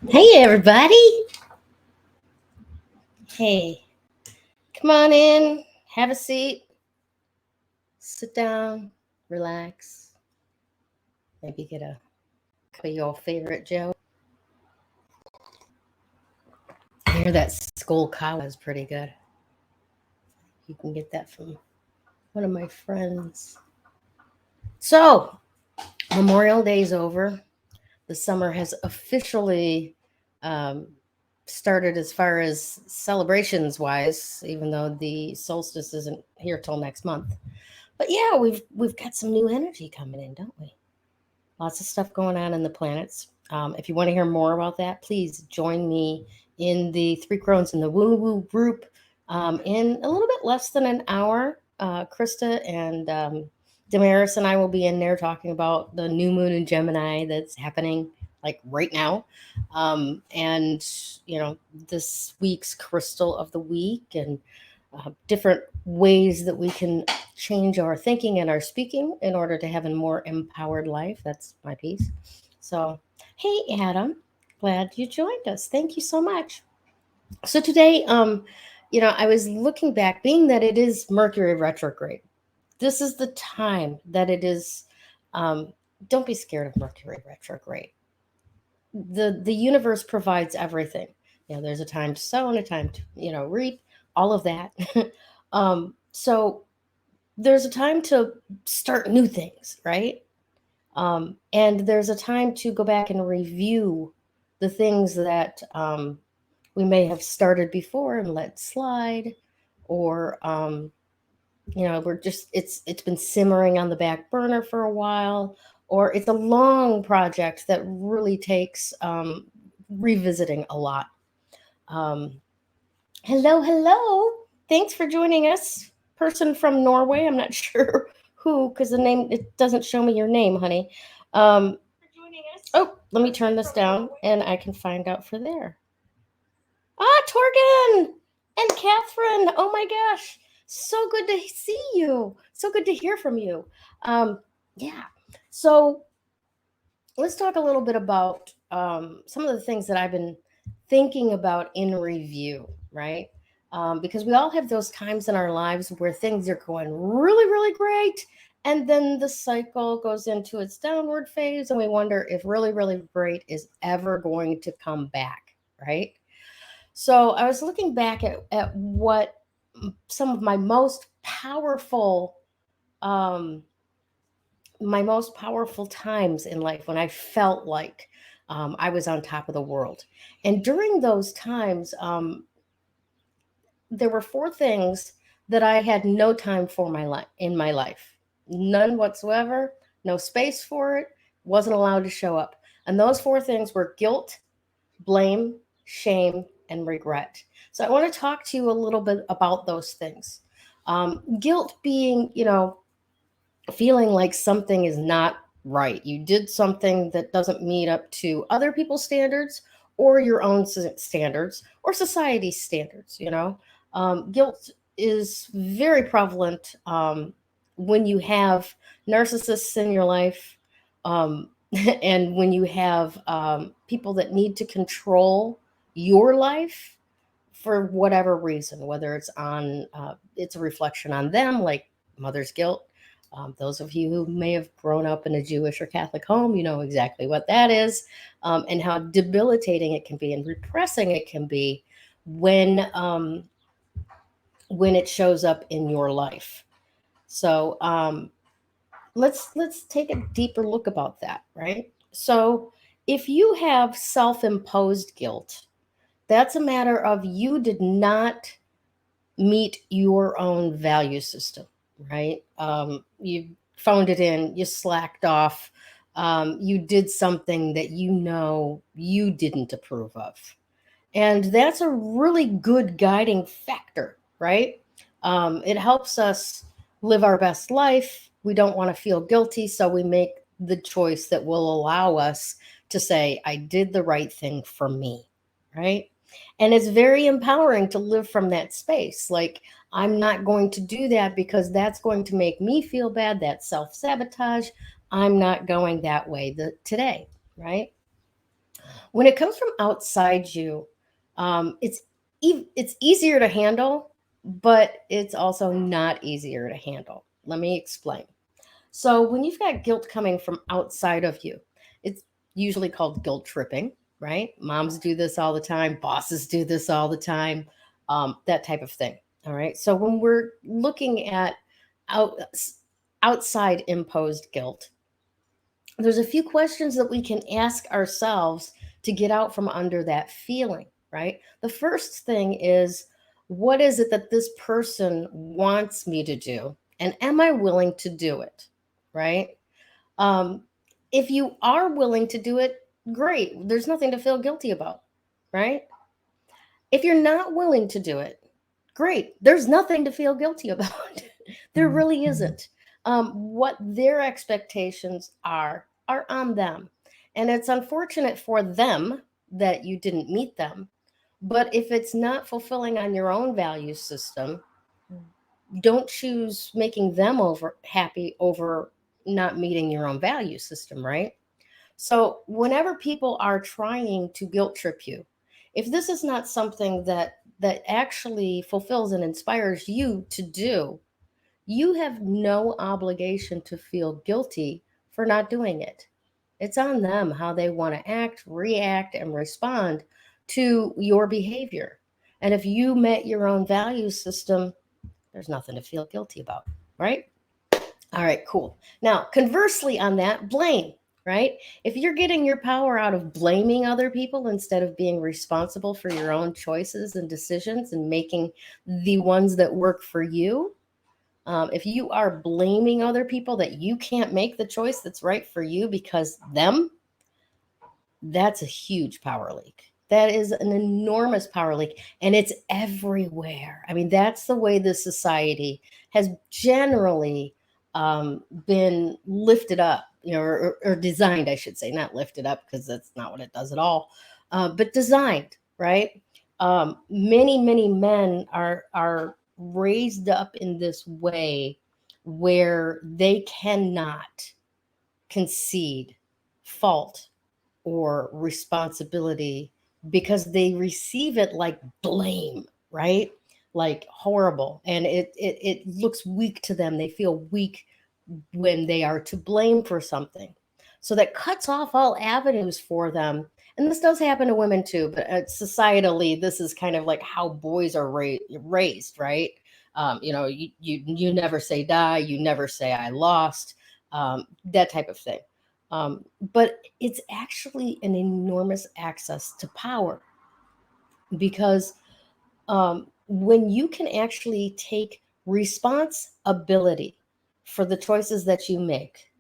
Hey, everybody. Hey, come on in, have a seat, sit down, relax, maybe get a cup of your favorite Joe. I hear that Skull Kawa is pretty good. You can get that from one of my friends. So, Memorial Day's over. The summer has officially um, started as far as celebrations wise, even though the solstice isn't here till next month. But yeah, we've got some new energy coming in, don't we? Lots of stuff going on in the planets. If you want to hear more about that, please join me in the Three Crones in the Woo Woo group in a little bit less than an hour. Krista and Damaris and I will be in there talking about the new moon in Gemini that's happening like right now. And, you know, this week's crystal of the week and different ways that we can change our thinking and our speaking in order to have a more empowered life. That's my piece. So, hey, Adam, glad you joined us. Thank you so much. So today, I was looking back, being that it is Mercury retrograde. This is the time that it is. Um, don't be scared of Mercury retrograde. The universe provides everything. There's a time to sow and a time to reap. All of that. So there's a time to start new things, right? And there's a time to go back and review the things that we may have started before and let slide, or we're just it's been simmering on the back burner for a while, or it's a long project that really takes revisiting a lot. Um, Hello, hello. Thanks for joining us. Person from Norway. I'm not sure who, because the name, it doesn't show me your name, honey. Um, oh, let me turn this down and I can find out for there. Ah, Torgen and Catherine. Oh my gosh. So good to see you. So good to hear from you. Yeah. So let's talk a little bit about some of the things that I've been thinking about in review, right? Because we all have those times in our lives where things are going really, really great. And then the cycle goes into its downward phase, and we wonder if really, really great is ever going to come back, right? So I was looking back at what some of um, my most powerful times in life when I felt like I was on top of the world. And during those times, there were four things that I had no time for in my life, none whatsoever, no space for it, wasn't allowed to show up. And those four things were guilt, blame, shame, and regret. So I want to talk to you a little bit about those things. Guilt being, feeling like something is not right. You did something that doesn't meet up to other people's standards or your own standards or society's standards. Guilt is very prevalent when you have narcissists in your life, and when you have people that need to control your life for whatever reason, whether it's a reflection on them, like mother's guilt. Those of you who may have grown up in a Jewish or Catholic home, you know exactly what that is, and how debilitating it can be and repressing it can be when when it shows up in your life. So let's take a deeper look about that, right? So if you have self-imposed guilt, that's a matter of you did not meet your own value system, right? You phoned it in, you slacked off, you did something that you didn't approve of. And that's a really good guiding factor, right? It helps us live our best life. We don't want to feel guilty, so we make the choice that will allow us to say, I did the right thing for me, right? And it's very empowering to live from that space. Like, I'm not going to do that because that's going to make me feel bad. That's self sabotage. I'm not going that way today, right? When it comes from outside you, it's easier to handle, but it's also not easier to handle. Let me explain. So when you've got guilt coming from outside of you, it's usually called guilt tripping, right? Moms do this all the time, bosses do this all the time, that type of thing. All right. So when we're looking at out, outside imposed guilt, there's a few questions that we can ask ourselves to get out from under that feeling, right? The first thing is, what is it that this person wants me to do? And am I willing to do it? Right? Um, if you are willing to do it, great. There's nothing to feel guilty about, right? If you're not willing to do it, great. There's nothing to feel guilty about. There really isn't. What their expectations are on them. And it's unfortunate for them that you didn't meet them. But if it's not fulfilling on your own value system, don't choose making them over happy over not meeting your own value system, right? So whenever people are trying to guilt trip you, if this is not something that actually fulfills and inspires you to do, you have no obligation to feel guilty for not doing it. It's on them how they want to act, react, and respond to your behavior. And if you met your own value system, there's nothing to feel guilty about, right? All right, cool. Now, conversely, on that, blame, right? If you're getting your power out of blaming other people instead of being responsible for your own choices and decisions and making the ones that work for you, if you are blaming other people that you can't make the choice that's right for you because them, that's a huge power leak. That is an enormous power leak, and it's everywhere. I mean, that's the way the society has generally been lifted up, or designed, I should say, not lifted up because that's not what it does at all, but designed, right? Many men are raised up in this way where they cannot concede fault or responsibility because they receive it like blame, right? Like horrible. And it looks weak to them. They feel weak when they are to blame for something. So that cuts off all avenues for them. And this does happen to women too, but societally, this is kind of like how boys are raised, right? You never say die, you never say I lost, that type of thing. But it's actually an enormous access to power because when you can actually take responsibility for the choices that you make,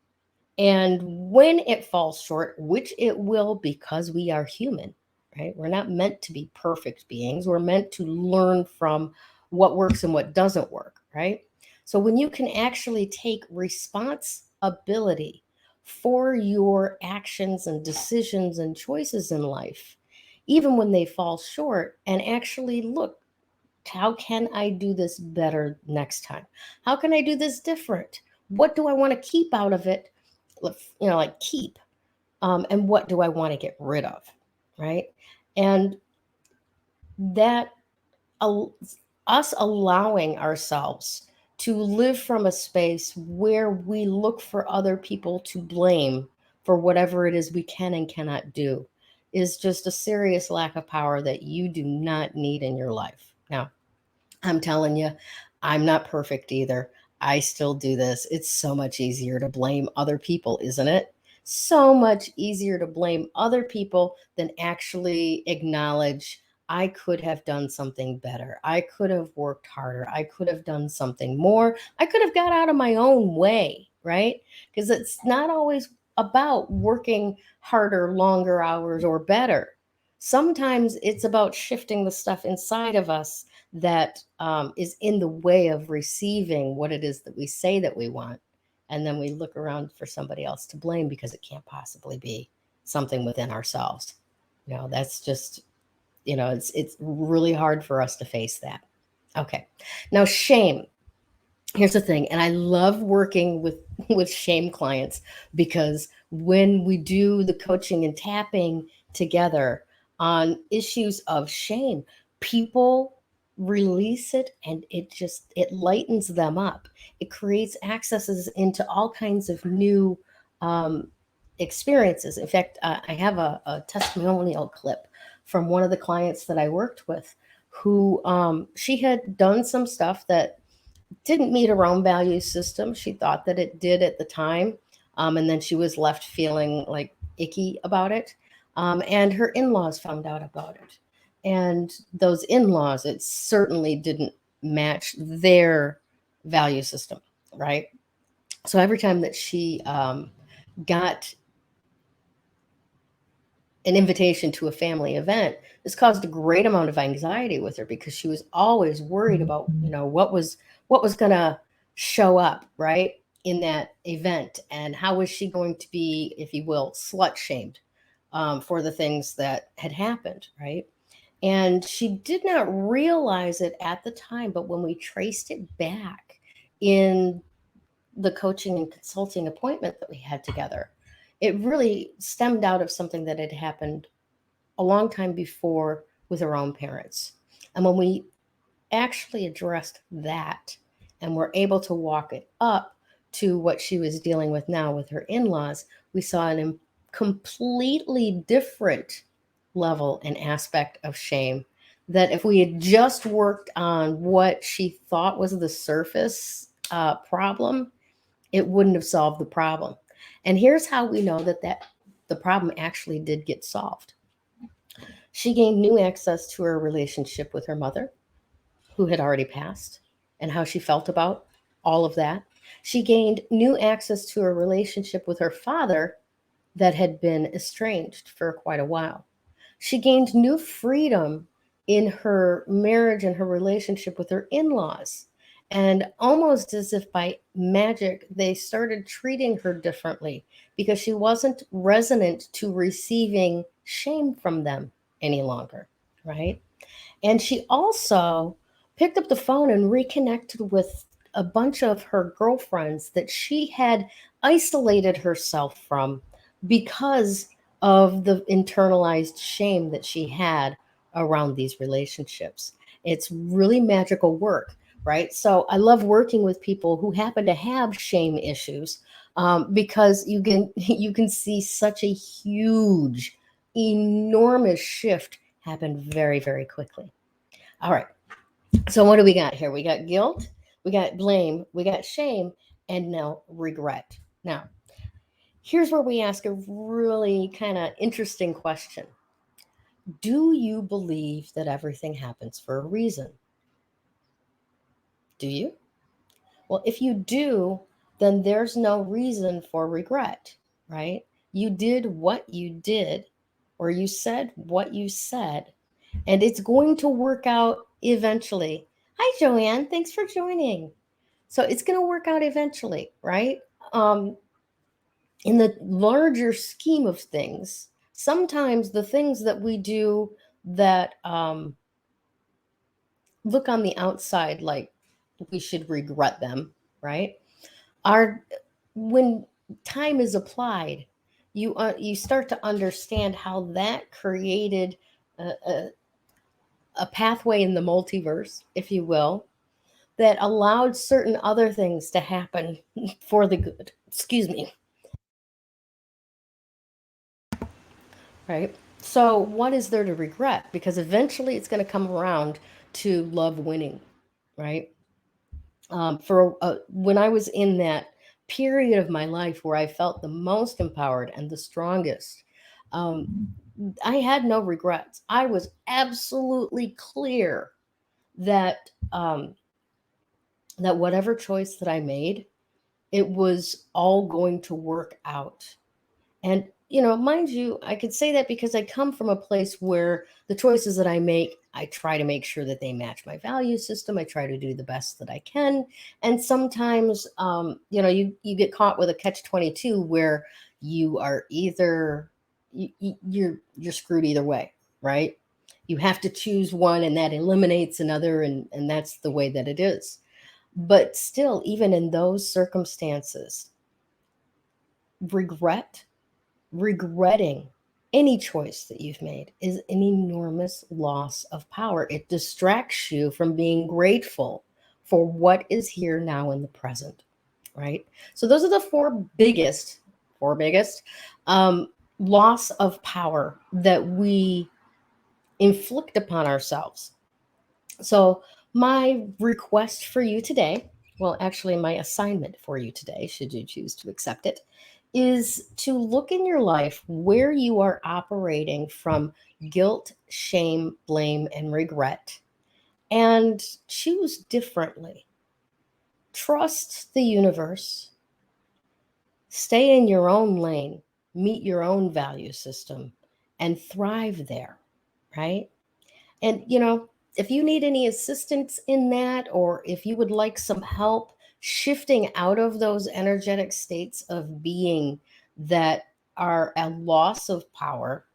and when it falls short, which it will because we are human, right? We're not meant to be perfect beings. We're meant to learn from what works and what doesn't work, right? So when you can actually take responsibility for your actions and decisions and choices in life, even when they fall short, and actually look, how can I do this better next time? How can I do this different? What do I want to keep out of it? Like keep. And what do I want to get rid of? Right. And that al- us allowing ourselves to live from a space where we look for other people to blame for whatever it is we can and cannot do is just a serious lack of power that you do not need in your life. Now, I'm telling you, I'm not perfect either. I still do this. It's so much easier to blame other people, isn't it? So much easier to blame other people than actually acknowledge I could have done something better. I could have worked harder. I could have done something more. I could have got out of my own way, right? Because it's not always about working harder, longer hours, or better. Sometimes it's about shifting the stuff inside of us that is in the way of receiving what it is that we say that we want. And then we look around for somebody else to blame because it can't possibly be something within ourselves. That's just, it's really hard for us to face that. Okay. Now, shame. Here's the thing, and I love working with with shame clients, because when we do the coaching and tapping together on issues of shame, people release it, and it lightens them up. It creates accesses into all kinds of new um, experiences. In fact, I have a testimonial clip from one of the clients that I worked with, who she had done some stuff that didn't meet her own value system. She thought that it did at the time. And then she was left feeling like icky about it. And her in laws found out about it. And those in laws, it certainly didn't match their value system, right? So every time that she got an invitation to a family event, this caused a great amount of anxiety with her, because she was always worried about, what was going to show up, right, in that event, and how was she going to be, if you will, slut shamed for the things that had happened, right? And she did not realize it at the time, but when we traced it back in the coaching and consulting appointment that we had together, it really stemmed out of something that had happened a long time before with her own parents. And when we actually addressed that and were able to walk it up to what she was dealing with now with her in laws, we saw a completely different level and aspect of shame. That if we had just worked on what she thought was the surface problem, it wouldn't have solved the problem. And here's how we know that the problem actually did get solved. She gained new access to her relationship with her mother, who had already passed, and how she felt about all of that. She gained new access to her relationship with her father that had been estranged for quite a while. She gained new freedom in her marriage and her relationship with her in laws. And almost as if by magic, they started treating her differently, because she wasn't resonant to receiving shame from them any longer, right? And she also picked up the phone and reconnected with a bunch of her girlfriends that she had isolated herself from because of the internalized shame that she had around these relationships. It's really magical work, right? So I love working with people who happen to have shame issues, because you can see such a huge, enormous shift happen very, very quickly. All right. So what do we got here? We got guilt, we got blame, we got shame, and now regret. Now, here's where we ask a really kind of interesting question. Do you believe that everything happens for a reason? Do you? Well, if you do, then there's no reason for regret, right? You did what you did, or you said what you said, and it's going to work out eventually. Hi, Joanne. Thanks for joining. So it's going to work out eventually, right? Um, in the larger scheme of things, sometimes the things that we do that look on the outside like we should regret them, right? Are when time is applied, you start to understand how that created a, a, a pathway in the multiverse, if you will, that allowed certain other things to happen for the good. Excuse me. Right? So, what is there to regret? Because eventually it's going to come around to love winning, right? When I was in that period of my life where I felt the most empowered and the strongest, um, I had no regrets. I was absolutely clear that that whatever choice that I made, it was all going to work out. And, mind you, I could say that because I come from a place where the choices that I make, I try to make sure that they match my value system. I try to do the best that I can. And sometimes, you get caught with a catch-22 where you are either, you're screwed either way, right? You have to choose one, and that eliminates another. And that's the way that it is. But still, even in those circumstances, regretting any choice that you've made is an enormous loss of power. It distracts you from being grateful for what is here now in the present, right? So those are the four biggest um, loss of power that we inflict upon ourselves. So my request for you today, well, actually my assignment for you today, should you choose to accept it, is to look in your life where you are operating from guilt, shame, blame, and regret, and choose differently. Trust the universe, stay in your own lane, meet your own value system, and thrive there, right? And, if you need any assistance in that, or if you would like some help shifting out of those energetic states of being that are a loss of power,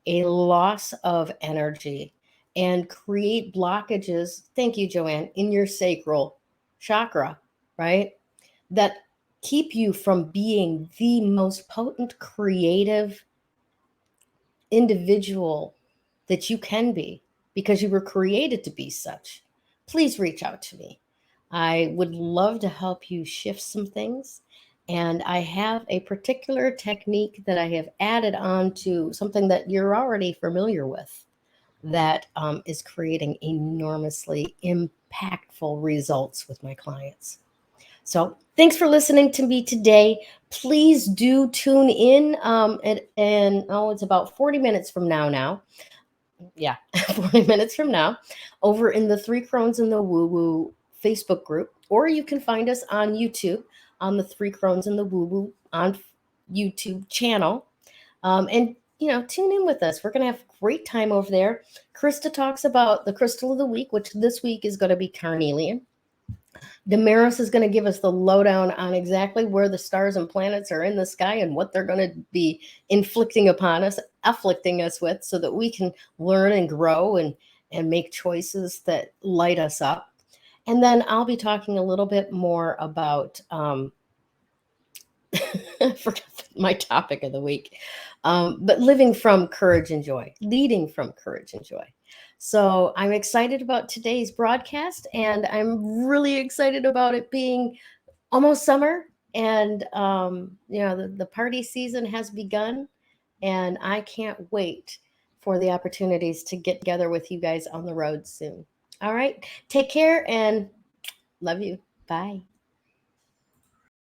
a loss of energy, and create blockages, thank you, Joanne, in your sacral chakra, right? That keep you from being the most potent, creative individual that you can be because you were created to be such, please reach out to me. I would love to help you shift some things. And I have a particular technique that I have added on to something that you're already familiar with that is creating enormously impactful results with my clients. So thanks for listening to me today. Please do tune in. And oh, it's about 40 minutes from now. Yeah, 40 minutes from now, over in the Three Crones and the Woo Woo Facebook group, or you can find us on YouTube on the Three Crones and the Woo Woo on YouTube channel. And tune in with us. We're going to have a great time over there. Krista talks about the crystal of the week, which this week is going to be carnelian. Damaris is going to give us the lowdown on exactly where the stars and planets are in the sky and what they're going to be afflicting us with, so that we can learn and grow and make choices that light us up. And then I'll be talking a little bit more about I forgot my topic of the week, but living from courage and joy, leading from courage and joy. So I'm excited about today's broadcast, and I'm really excited about it being almost summer. And the party season has begun, and I can't wait for the opportunities to get together with you guys on the road soon. All right, take care and love you. Bye.